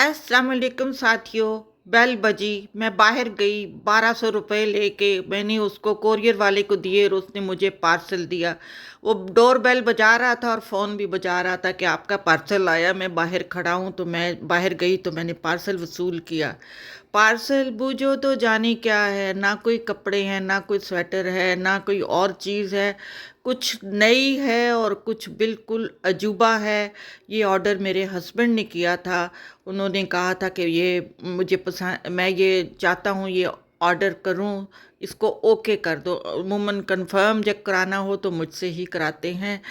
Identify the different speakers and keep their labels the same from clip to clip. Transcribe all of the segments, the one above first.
Speaker 1: अस्सलाम वालेकुम साथियों। बेल बजी, मैं बाहर गई, 1200 रुपये लेके मैंने उसको कोरियर वाले को दिए और उसने मुझे पार्सल दिया। वो डोर बेल बजा रहा था और फ़ोन भी बजा रहा था कि आपका पार्सल आया। मैं बाहर खड़ा हूँ तो मैं बाहर गई तो मैंने पार्सल वसूल किया। पार्सल बूझो तो जाने क्या है, ना कोई कपड़े हैं, ना कोई स्वेटर है, ना कोई और चीज़ है। कुछ नई है और कुछ बिल्कुल अजूबा है। ये ऑर्डर मेरे हस्बैंड ने किया था। उन्होंने कहा था कि ये मुझे पसंद, मैं ये चाहता हूँ ये ऑर्डर करूँ, इसको ओके कर दो। अमूमन कंफर्म जब कराना हो तो मुझसे ही कराते हैं।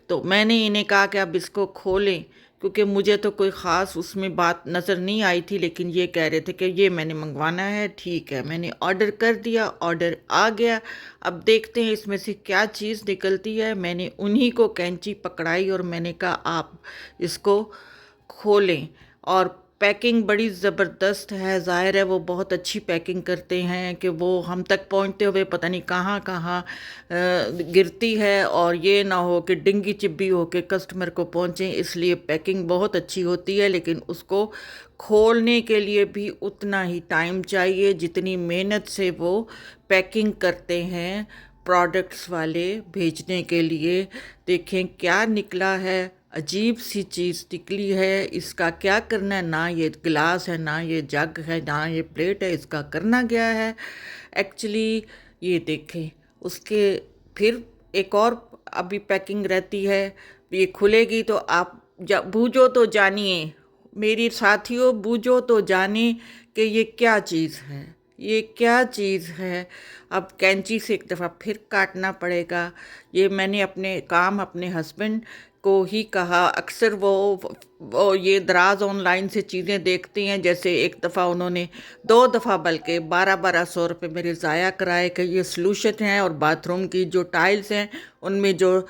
Speaker 1: तो मैंने इन्हें कहा कि अब इसको खोलें, क्योंकि मुझे तो कोई ख़ास उसमें बात नज़र नहीं आई थी, लेकिन ये कह रहे थे कि ये मैंने मंगवाना है। ठीक है, मैंने ऑर्डर कर दिया, ऑर्डर आ गया। अब देखते हैं इसमें से क्या चीज़ निकलती है। मैंने उन्हीं को कैंची पकड़ाई और मैंने कहा आप इसको खोलें। और पैकिंग बड़ी ज़बरदस्त है। ज़ाहिर है वो बहुत अच्छी पैकिंग करते हैं कि वो हम तक पहुंचते हुए पता नहीं कहाँ कहाँ गिरती है, और ये ना हो कि डिंगी चिब्बी हो के कस्टमर को पहुंचे। इसलिए पैकिंग बहुत अच्छी होती है, लेकिन उसको खोलने के लिए भी उतना ही टाइम चाहिए जितनी मेहनत से वो पैकिंग करते हैं प्रोडक्ट्स वाले भेजने के लिए। देखें क्या निकला है, अजीब सी चीज़ निकली है। इसका क्या करना है, ना ये गिलास है, ना ये जग है, ना ये प्लेट है, इसका करना क्या है एक्चुअली। ये देखें उसके फिर एक और अभी पैकिंग रहती है। ये खुलेगी तो आप बूझो तो जानिए मेरी साथियों, बूझो तो जाने कि ये क्या चीज़ है, ये क्या चीज़ है। अब कैंची से एक दफ़ा फिर काटना पड़ेगा। ये मैंने अपने काम अपने हस्बैंड को ही कहा। अक्सर वो ये दराज ऑनलाइन से चीज़ें देखती हैं। जैसे एक दफ़ा उन्होंने 2 दफ़ा बल्कि 1200 रुपये मेरे ज़ाया कराए कि ये सलूशन है और बाथरूम की जो टाइल्स हैं उनमें जो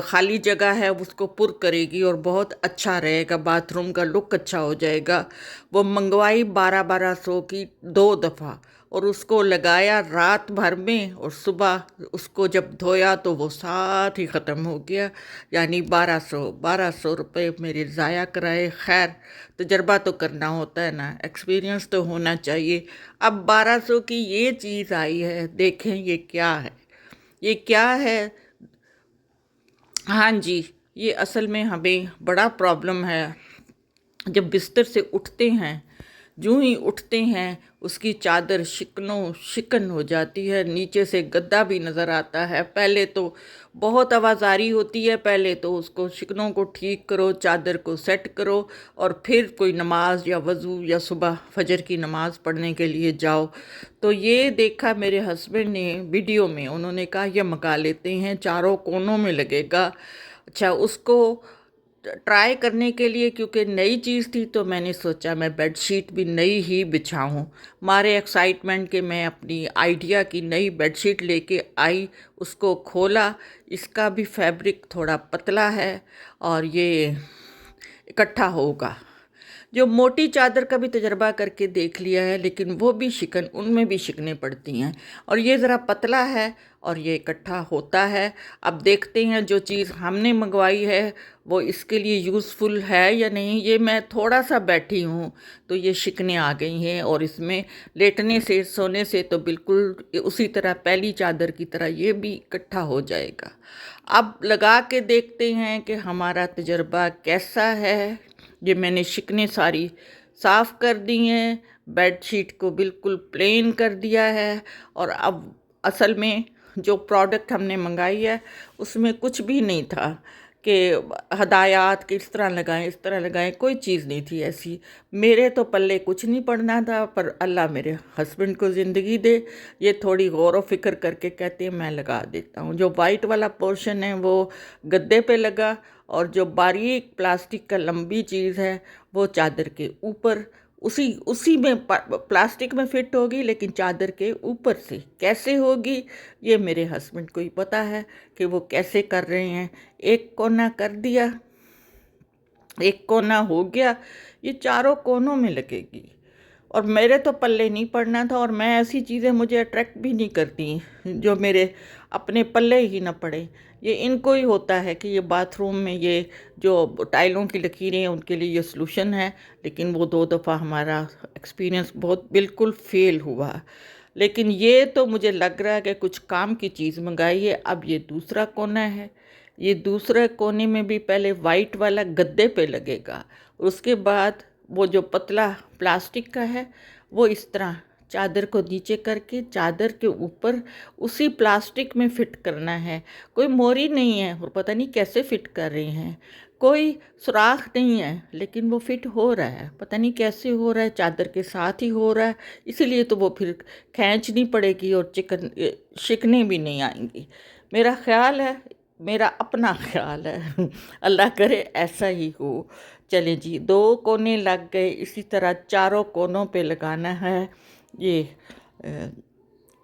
Speaker 1: खाली जगह है उसको पुर करेगी और बहुत अच्छा रहेगा, बाथरूम का लुक अच्छा हो जाएगा। वो मंगवाई 1200 की 2 दफ़ा, और उसको लगाया रात भर में, और सुबह उसको जब धोया तो वो साथ ही ख़त्म हो गया। यानी 1200 रुपये मेरे ज़ाया कराए। खैर, तजर्बा तो करना होता है ना, एक्सपीरियंस तो होना चाहिए। अब 1200 की ये चीज़ आई है, देखें ये क्या है, ये क्या है। हाँ जी, ये असल में हमें बड़ा प्रॉब्लम है। जब बिस्तर से उठते हैं, यूं ही उठते हैं उसकी चादर शिकनों शिकन हो जाती है, नीचे से गद्दा भी नज़र आता है। पहले तो बहुत आवाज़ारी होती है, पहले तो उसको शिकनों को ठीक करो, चादर को सेट करो, और फिर कोई नमाज या वज़ू या सुबह फजर की नमाज़ पढ़ने के लिए जाओ। तो ये देखा मेरे हस्बैंड ने वीडियो में, उन्होंने कहा यह मंगा लेते हैं, चारों कोनों में लगेगा। अच्छा, उसको ट्राई करने के लिए क्योंकि नई चीज़ थी तो मैंने सोचा मैं बेडशीट भी नई ही बिछाऊं। मारे एक्साइटमेंट के मैं अपनी आइडिया की नई बेडशीट लेके आई, उसको खोला। इसका भी फैब्रिक थोड़ा पतला है और ये इकट्ठा होगा। जो मोटी चादर का भी तजर्बा करके देख लिया है, लेकिन वो भी शिकन, उनमें भी शिकने पड़ती हैं, और ये ज़रा पतला है और ये इकट्ठा होता है। अब देखते हैं जो चीज़ हमने मंगवाई है वो इसके लिए यूज़फुल है या नहीं। ये मैं थोड़ा सा बैठी हूँ तो ये शिकने आ गई हैं, और इसमें लेटने से सोने से तो बिल्कुल उसी तरह पहली चादर की तरह ये भी इकट्ठा हो जाएगा। अब लगा के देखते हैं कि हमारा तजर्बा कैसा है। ये मैंने शिकने सारी साफ़ कर दी हैं, बेडशीट को बिल्कुल प्लेन कर दिया है। और अब असल में जो प्रोडक्ट हमने मंगाई है उसमें कुछ भी नहीं था कि हदायत किस तरह लगाएं, इस तरह लगाएं, कोई चीज़ नहीं थी ऐसी। मेरे तो पल्ले कुछ नहीं पड़ना था, पर अल्लाह मेरे हस्बैंड को ज़िंदगी दे, ये थोड़ी गौर व फिक्र करके कहते हैं मैं लगा देता हूँ। जो वाइट वाला पोर्शन है वो गद्दे पे लगा, और जो बारीक प्लास्टिक का लंबी चीज़ है वो चादर के ऊपर, उसी उसी में प्लास्टिक में फिट होगी, लेकिन चादर के ऊपर से कैसे होगी ये मेरे हस्बैंड को ही पता है कि वो कैसे कर रहे हैं। एक कोना कर दिया, एक कोना हो गया, ये चारों कोनों में लगेगी। और मेरे तो पल्ले नहीं पड़ना था, और मैं ऐसी चीज़ें मुझे अट्रैक्ट भी नहीं करती जो मेरे अपने पल्ले ही ना पड़े। یہ ان کو ہی ہوتا ہے کہ یہ باتھ روم میں یہ جو ٹائلوں کی لکیریں ہیں ان کے لیے یہ سلوشن ہے، لیکن وہ 2 دفعہ ہمارا ایکسپیرینس بہت بالکل فیل ہوا۔ لیکن یہ تو مجھے لگ رہا ہے کہ کچھ کام کی چیز منگائی ہے۔ اب یہ دوسرا کونا ہے، یہ دوسرے کونے میں بھی پہلے وائٹ والا گدے پہ لگے گا، اس کے بعد وہ جو پتلا پلاسٹک کا ہے وہ اس طرح چادر کو نیچے کر کے چادر کے اوپر اسی پلاسٹک میں فٹ کرنا ہے۔ کوئی موری نہیں ہے اور پتہ نہیں کیسے فٹ کر رہے ہیں، کوئی سوراخ نہیں ہے، لیکن وہ فٹ ہو رہا ہے، پتہ نہیں کیسے ہو رہا ہے، چادر کے ساتھ ہی ہو رہا ہے، اسی لیے تو وہ پھر کھینچنی پڑے گی اور شکنیں بھی نہیں آئیں گی۔ میرا خیال ہے، میرا اپنا خیال ہے، اللہ کرے ایسا ہی ہو۔ چلیں جی، 2 کونے لگ گئے، اسی طرح چاروں کونوں پہ لگانا ہے یہ۔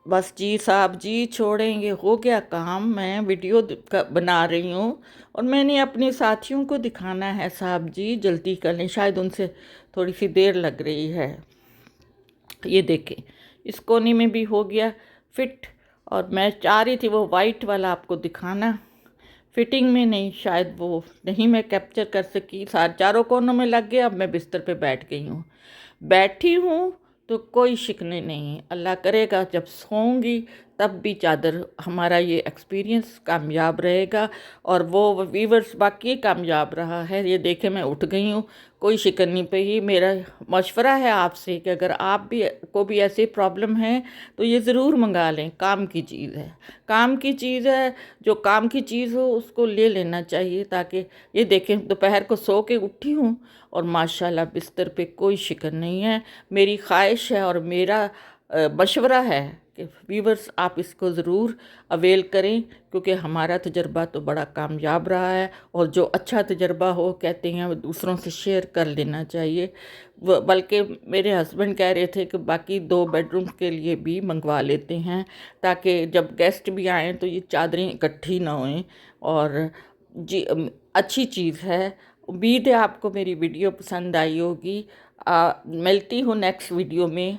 Speaker 1: بس جی صاحب جی چھوڑیں، یہ ہو گیا کام۔ میں ویڈیو بنا رہی ہوں اور میں نے اپنے ساتھیوں کو دکھانا ہے، صاحب جی جلدی کر لیں، شاید ان سے تھوڑی سی دیر لگ رہی ہے۔ یہ دیکھیں، اس کونے میں بھی ہو گیا فٹ، اور میں چاہ رہی تھی وہ وائٹ والا آپ کو دکھانا، فٹنگ میں نہیں، شاید وہ نہیں میں کیپچر کر سکی، چاروں کونوں میں لگ گیا۔ اب میں بستر پہ بیٹھ گئی ہوں، بیٹھی ہوں تو کوئی شکنے نہیں، اللہ کرے گا جب سوؤں گی تب بھی چادر ہمارا یہ ایکسپیرینس کامیاب رہے گا، اور وہ ویورز باقی کامیاب رہا ہے۔ یہ دیکھیں میں اٹھ گئی ہوں، کوئی شکن نہیں پئی۔ میرا مشورہ ہے آپ سے کہ اگر آپ بھی کو بھی ایسے پرابلم ہیں تو یہ ضرور منگا لیں، کام کی چیز ہے، کام کی چیز ہے، جو کام کی چیز ہو اس کو لے لینا چاہیے، تاکہ یہ دیکھیں دوپہر کو سو کے اٹھی ہوں اور ماشاءاللہ بستر پہ کوئی شکن نہیں ہے۔ میری خواہش ہے اور میرا مشورہ ہے کہ ویورز آپ اس کو ضرور اویل کریں، کیونکہ ہمارا تجربہ تو بڑا کامیاب رہا ہے، اور جو اچھا تجربہ ہو کہتے ہیں وہ دوسروں سے شیئر کر لینا چاہیے۔ بلکہ میرے ہسبینڈ کہہ رہے تھے کہ باقی 2 بیڈروم کے لیے بھی منگوا لیتے ہیں، تاکہ جب گیسٹ بھی آئیں تو یہ چادریں اکٹھی نہ ہوئیں، اور جی اچھی چیز ہے۔ امید ہے آپ کو میری ویڈیو پسند آئی ہوگی۔ ملتی ہوں نیکسٹ ویڈیو میں۔